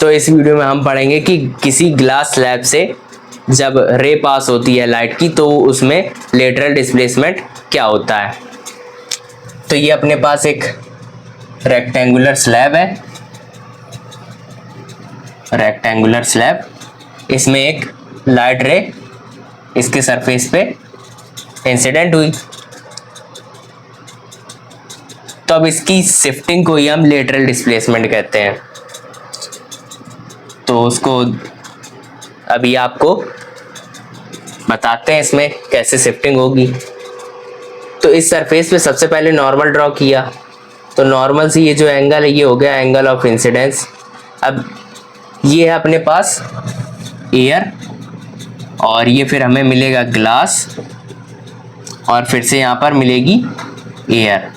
तो इस वीडियो में हम पढ़ेंगे कि किसी ग्लास स्लैब से जब रे पास होती है लाइट की तो उसमें लेटरल डिस्प्लेसमेंट क्या होता है। तो ये अपने पास एक रेक्टेंगुलर स्लैब है, रेक्टेंगुलर स्लैब, इसमें एक लाइट रे इसके सरफेस पे इंसिडेंट हुई, तो अब इसकी शिफ्टिंग को ही हम लेटरल डिस्प्लेसमेंट कहते हैं। तो उसको अभी आपको बताते हैं इसमें कैसे शिफ्टिंग होगी। तो इस सरफेस पे सबसे पहले नॉर्मल ड्रॉ किया, तो नॉर्मल से ये जो एंगल है ये हो गया एंगल ऑफ इंसिडेंस। अब ये है अपने पास एयर और ये फिर हमें मिलेगा ग्लास और फिर से यहाँ पर मिलेगी एयर।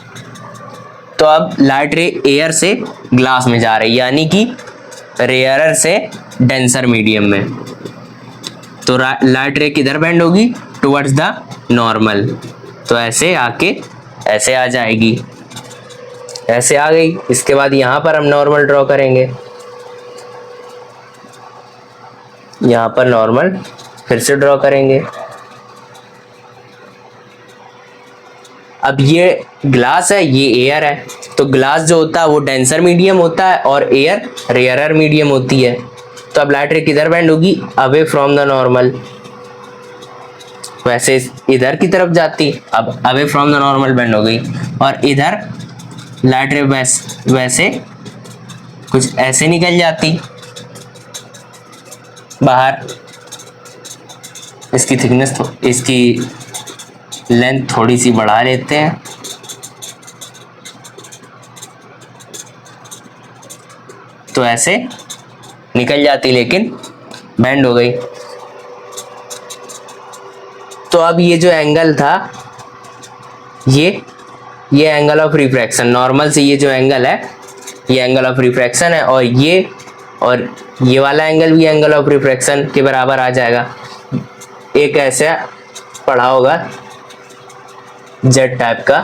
तो अब लाइट रे एयर से ग्लास में जा रही है, यानी कि रेयरर से डेंसर मीडियम में। तो लाइट रे किधर बेंड होगी? Towards the normal. तो ऐसे आके ऐसे आ जाएगी, ऐसे आ गई। इसके बाद यहाँ पर हम नॉर्मल ड्रॉ करेंगे, यहाँ पर नॉर्मल फिर से ड्रॉ करेंगे। अब ये ग्लास है, ये एयर है, तो ग्लास जो होता है वो डेंसर मीडियम होता है और एयर रेयरर मीडियम होती है। तो अब लाइट रे किधर बेंड होगी? Away from the normal. वैसे इधर की तरफ जाती, अब away from the normal bend हो गई, और इधर लाइट रे वैसे कुछ ऐसे निकल जाती बाहर। इसकी थिकनेस इसकी लेंथ थोड़ी सी बढ़ा लेते हैं, तो ऐसे निकल जाती, लेकिन बेंड हो गई। तो अब ये जो एंगल था ये एंगल ऑफ रिफ्रैक्शन, नॉर्मल से ये जो एंगल है ये एंगल ऑफ रिफ्रैक्शन है, और ये वाला एंगल भी एंगल ऑफ रिफ्रैक्शन के बराबर आ जाएगा। एक ऐसा पढ़ा होगा जेड टाइप का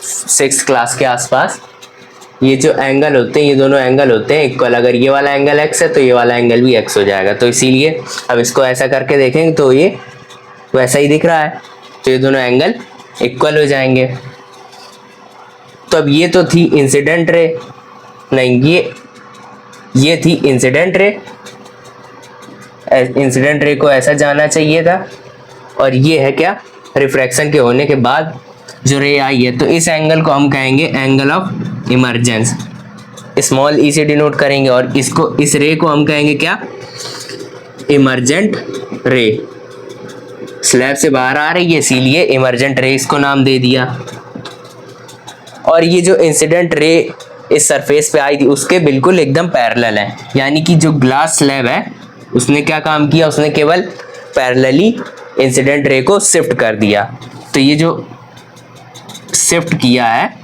6th क्लास के आसपास, ये जो एंगल होते हैं ये दोनों एंगल होते हैं इक्वल। अगर ये वाला एंगल x है तो ये वाला एंगल भी x हो जाएगा। तो इसीलिए अब इसको ऐसा करके देखेंगे तो ये वैसा ही दिख रहा है, तो ये दोनों एंगल इक्वल हो जाएंगे। तो अब ये तो थी इंसिडेंट रे, नहीं ये थी इंसिडेंट रे। इंसिडेंट रे को ऐसा जाना चाहिए था, और ये है क्या? रिफ्रैक्शन के होने के बाद जो रे आई है। तो इस एंगल को हम कहेंगे एंगल ऑफ इमर्जेंस, स्मॉल ई से डिनोट करेंगे, और इस रे को हम कहेंगे क्या? इमर्जेंट रे। स्लैब से बाहर आ रही है इसीलिए इमर्जेंट रे इसको नाम दे दिया। और ये जो इंसिडेंट रे इस सरफेस पे आई थी उसके बिल्कुल एकदम पैरेलल है, यानी कि जो ग्लास स्लैब है उसने क्या काम किया? उसने केवल पैरेलली इंसिडेंट रे को शिफ्ट कर दिया। तो ये जो शिफ्ट किया है,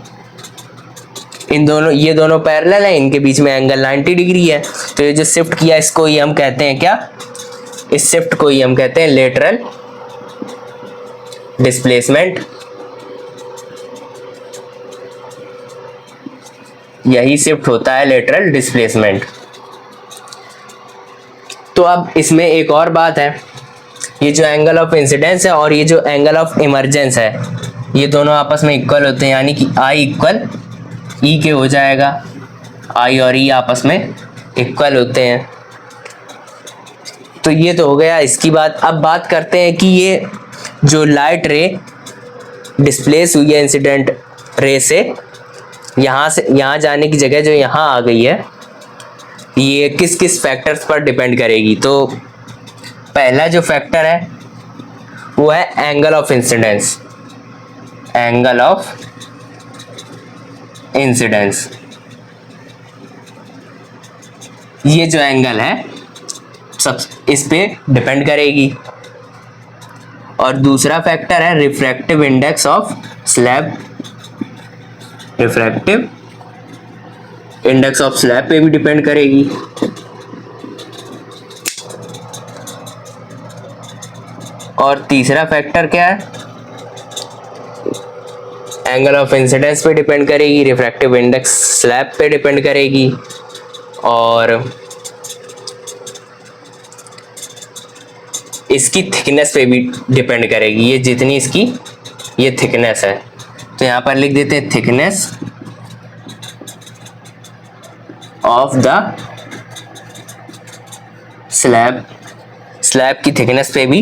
ये दोनों पैरेलल है, इनके बीच में एंगल 90 डिग्री है। तो ये जो शिफ्ट किया इसको ही हम कहते हैं क्या? इस शिफ्ट को ही हम कहते हैं लेटरल डिस्प्लेसमेंट। यही शिफ्ट होता है लेटरल डिस्प्लेसमेंट। तो अब इसमें एक और बात है, ये जो एंगल ऑफ इंसिडेंस है और ये जो एंगल ऑफ इमर्जेंस है ये दोनों आपस में इक्वल होते हैं, यानी कि I इक्वल E के हो जाएगा। I और E आपस में इक्वल होते हैं। तो ये तो हो गया इसकी बात। अब बात करते हैं कि ये जो लाइट रे डिस्प्लेस हुई है इंसिडेंट रे से यहाँ जाने की जगह जो यहाँ आ गई है, ये किस किस फैक्टर्स पर डिपेंड करेगी। तो पहला जो फैक्टर है वो है angle of incidence. Angle of incidence, ये जो एंगल है सब इस पे डिपेंड करेगी। और दूसरा फैक्टर है refractive index of slab. Refractive index of slab पे भी डिपेंड करेगी। और तीसरा फैक्टर क्या है? एंगल ऑफ इंसिडेंस पे डिपेंड करेगी, रिफ्रैक्टिव इंडेक्स स्लैब पे डिपेंड करेगी, और इसकी थिकनेस पे भी डिपेंड करेगी, ये जितनी इसकी ये थिकनेस है। तो यहाँ पर लिख देते हैं thickness of the slab, slab की थिकनेस पे भी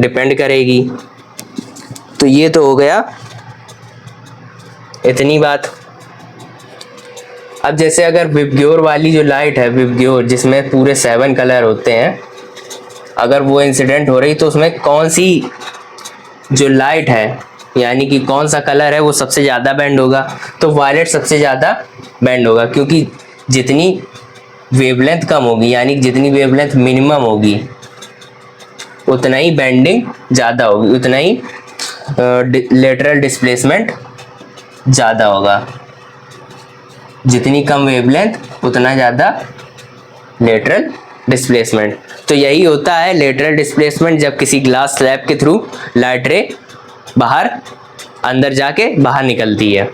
डिपेंड करेगी। तो ये तो हो गया इतनी बात। अब जैसे अगर विबग्योर वाली जो लाइट है, विबग्योर जिसमें पूरे 7 कलर होते हैं, अगर वो इंसिडेंट हो रही तो उसमें कौन सी जो लाइट है यानी कि कौन सा कलर है वो सबसे ज़्यादा बैंड होगा? तो वायलेट सबसे ज़्यादा बैंड होगा, क्योंकि जितनी वेवलेंथ कम होगी यानी जितनी वेवलेंथ मिनिमम होगी उतना ही बेंडिंग ज़्यादा होगी, उतना ही लेटरल डिस्प्लेसमेंट ज़्यादा होगा। जितनी कम वेवलेंथ उतना ज़्यादा लेटरल डिस्प्लेसमेंट। तो यही होता है लेटरल डिस्प्लेसमेंट, जब किसी ग्लास स्लैब के थ्रू लाइट रे बाहर अंदर जाके बाहर निकलती है।